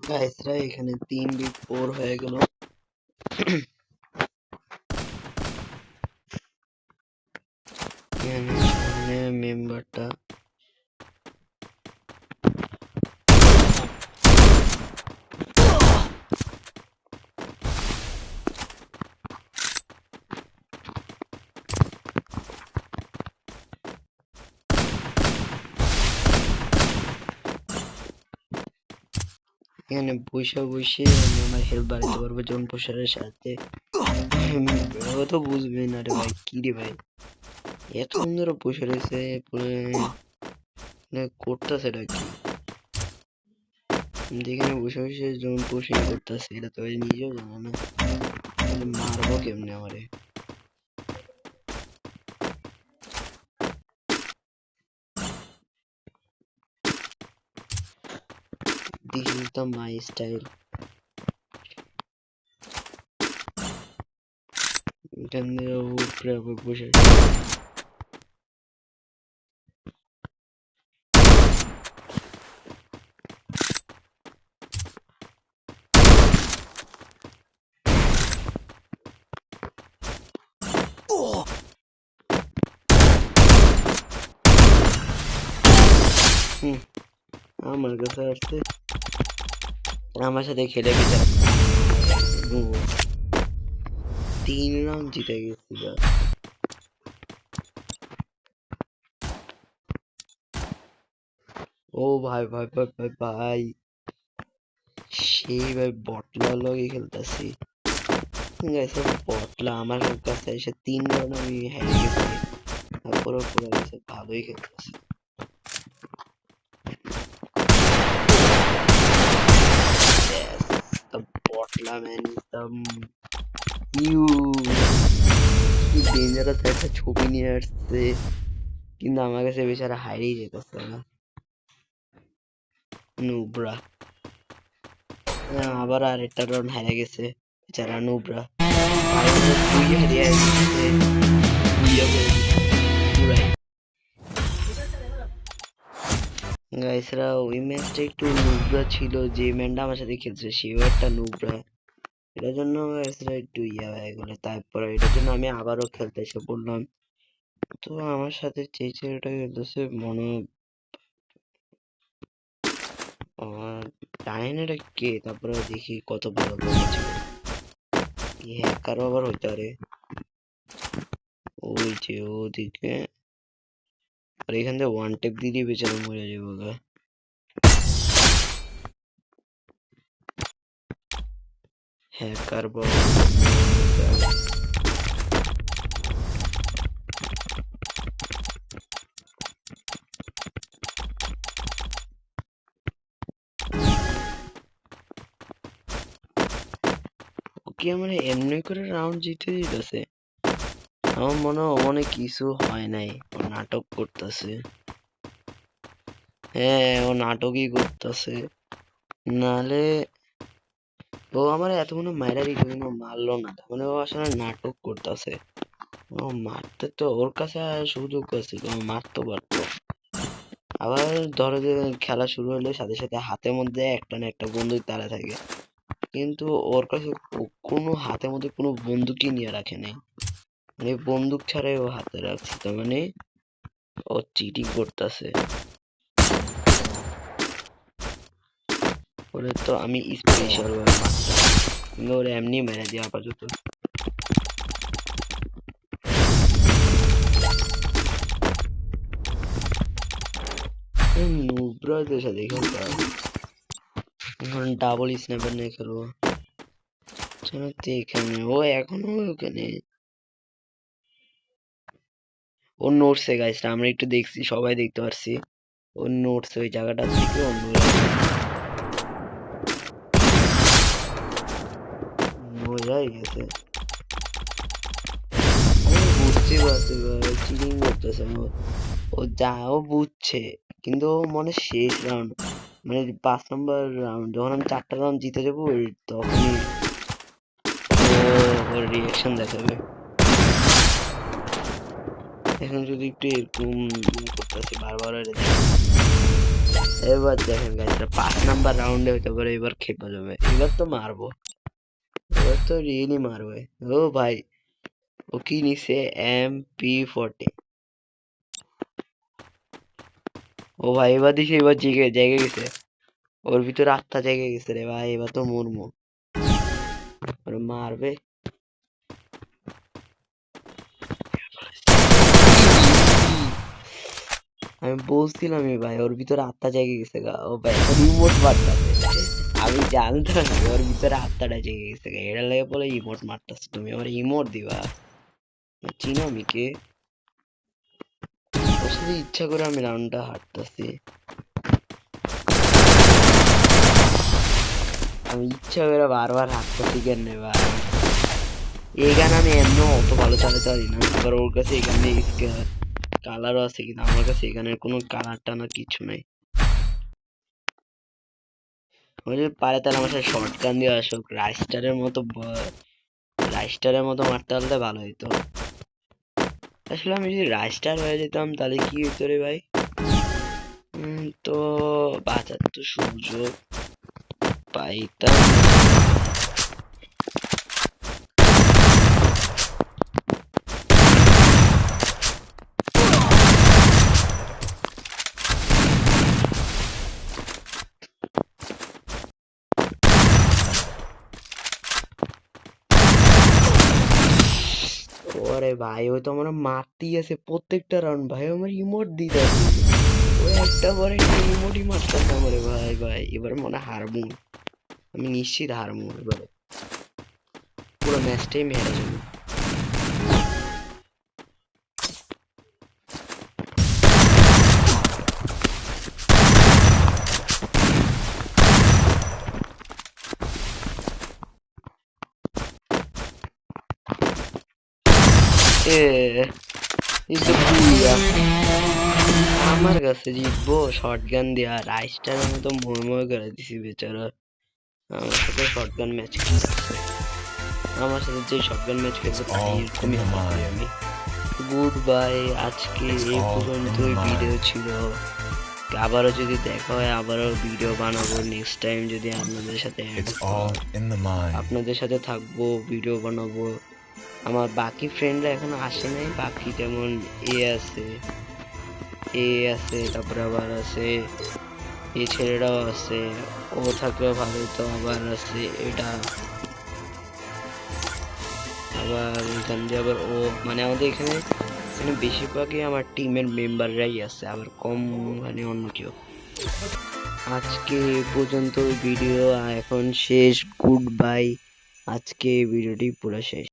গাইসরা এখানে 3v4 হয়ে গেল। এখানে সামনে মেম্বারটা এখানে বসে বসে আমি আমার হেল্প বাড়াতে পারবো জন পোষারের সাথে। ও তো বুঝবে না রে ভাই, কি রে ভাই এত সুন্দর বসে রয়েছে করতেছে এটা কি? যেখানে বসে বসে জন পোষে করতেছে, এটা তো নিজেও জানে না। মারবো কেমনে আমারে? This is the my style. এখানে উপরে আবার বসে আমার কাছে আসছে, আমার সাথে খেলে গেছে। 3 রাউন্ড জিতে গেছি। ও ভাই ভাই ভাই ভাই ভাই, সেই ভাই বটলা লগে খেলতেছি। বটলা আমার কাছে এসে 3 রাউন্ড আমি হেরে গেছি, তারপরে পুরো গেছে ভালোই খেলতেছে। The বটলা ম্যান ইজ দ্য ইউ। কি ডেঞ্জারাস একটা ছবি নিয়ে আসছে, কিন্তু আমার কাছে বেচারা হারিয়ে যেতেছে না। নুবরা আবার আরেকটা রাউন্ড হেরে গেছে বেচারা নুবরা। দুই হারিয়ে গেছে, গাইসরা ওই ম্যাচটা একটু নুবরা ছিল, যে ম্যানটা আমার সাথে খেলছে সেও একটা নুবরা। এটার জন্য গাইসরা একটু হয়ে গেল। তারপরে এটার জন্য আমি আবারও খেলতে এসে বললাম। তো আমার সাথে যে ছেলেটা খেলতেছে মনে জানি না এটা কে, তারপরে দেখি কত ভালো খেলছে। হ্যাকারও আবার হইতে পারে। ওই যে ওদিকে, আর এখান থেকে ওয়ান টেপ দিয়ে বেচারা মরে যাবো গা। হ্যাকার ওকে মানে এমনি করে রাউন্ড জিতে দিতেছে। আমার মনে হয় অনেক কিছু হয় নাই, ও নাটক করতেছে। হ্যাঁ ও নাটকই করতেছে, নালে ও আমার এতক্ষণ মাইরা দিত কিন্তু মারলো না, মানে ও আসলে নাটক করতেছে। ও মারতে তো ওর কাছে সুযোগ আছে, ও মারতে পারতো। আবার ধরো যে খেলা শুরু হলে সাথে সাথে হাতের মধ্যে একটা না একটা বন্দুক তারা থাকে, কিন্তু ওর কাছে কোনো হাতের মধ্যে কোনো বন্দুকই নিয়ে রাখে নাই। মানে বন্দুক ছাড়াই ও হাতে রাখছে, তার মানে ও চিটিং করতেছে। ওরে তো আমি স্পেশাল ভাবে মারতাম, কিন্তু ওরে এমনি মেরে দিই আপাতত। নুব্রাদের সাথে খেলতে হবে, এখন ডাবল স্ন্যাপার নিয়ে খেলবো। এখানে ও এখনো ওখানে ও নোটসে গাইছে, আমরা একটু দেখছি, সবাই দেখতে পারছি ও নোটস ওই জায়গাটা থেকে অন্য মজাই গেছে। আমি বুঝতে পারছি চিটিং করতেছে ও যা ও বুঝছে, কিন্তু ও মনে শেষ রাউন্ড মানে 5 নম্বর রাউন্ড যখন আমি 4টা রাউন্ড জিতে যাবো তখনই ওর রিয়াকশন দেখাবে। এখন যদি একটু এরকম করতেছে বারবার এবার দেখেন গাইস, 5 নাম্বার রাউন্ডে হইতে পারে এবার খেপে যাবে। এবার তো মারবো, এবার তো রিয়েলি মারবে। ও ভাই, ও কি নিছে? MP40। ও ভাই এবার দিছে, এবার জেগে জেগে গেছে, ওর ভিতরে আত্মা জেগে গেছে রে ভাই, এবার তো মরমু। ওরে মারবে। আমি বলছিলামই ভাই, ওর ভিতরে আত্মা জেগে গেছে গা। ও ভাই এখন ইমোট মারতাছে। আমি জানতাম ওর ভিতরে আত্মাটা জেগে গেছে গা, এটা লাগে বলে ইমোট মারতাছে। তুমি আমার ইমোট দিবা? চিনো আমি কে? ওর সাথে ইচ্ছা করে আমি রাউন্ডটা হারতাছি। আমি ইচ্ছা করে বারবার হারতাছি কেন ভাই? এই গান আমি এমন অত ভালো চালাতে পারি না, আবার ওর কাছে এখানে কালারও আছে, কিন্তু আমার কাছে এখানে কোনো কালার টালার কিছু নাই। ও যদি পারে তাহলে আমার সাথে শর্ট গান দিয়ে আসুক, রাইস্টারের মতো মারতে পারলে ভালো হইতো। আসলে আমি যদি রাইস্টার হয়ে যেতাম তাহলে কি হইতো রে ভাই? তো বাঁচার তো সুযোগ পাইতাম। ওরে ভাই, ওই তো আমার মারতেই আছে প্রত্যেকটা রাউন্ড ভাই, আমার ইমোট দিতে আছে। ওই একটা পরে একটা ইমোটই মারতেছে আমারে ভাই। ভাই এবার মনে হয় হারবো, আমি নিশ্চিত হারবো এবারে, পুরো ম্যাচটাই আমি হেরে যাবো। এ এই তো পুইয়া আমার কাছে জিতবো শটগান দিয়া, রাইস্টারের মতো মই মই করে দিছি বেচারা। আমার সাথে শটগান ম্যাচ খেলতেছে, আমার সাথে যে শটগান ম্যাচ খেলবে তাকে এরকমই হারাতে আমি। গুড বাই, আজকে এই পর্যন্তই ভিডিও ছিল। আবারও যদি দেখা হয় আবারও ভিডিও বানাবো, নেক্সট টাইম যদি আপনাদের সাথে আপনাদের সাথে থাকবো, ভিডিও বানাবো। আমার বাকি ফ্রেন্ডরা এখনো আসে নাই, বাকি যেমন এ আছে, তারপরে আবার আছে এই ছেলেটাও আছে, ও থাকলেও ভালো হতো। আবার আছে এটা, আবার এখান দিয়ে আবার ও, মানে আমাদের এখানে এখানে বেশিরভাগই আমার টিমের মেম্বাররাই আছে, আবার কম মানে অন্য কেউ। আজকে এ পর্যন্ত ভিডিও এখন শেষ, গুড বাই। আজকে ভিডিওটি পুরো শেষ।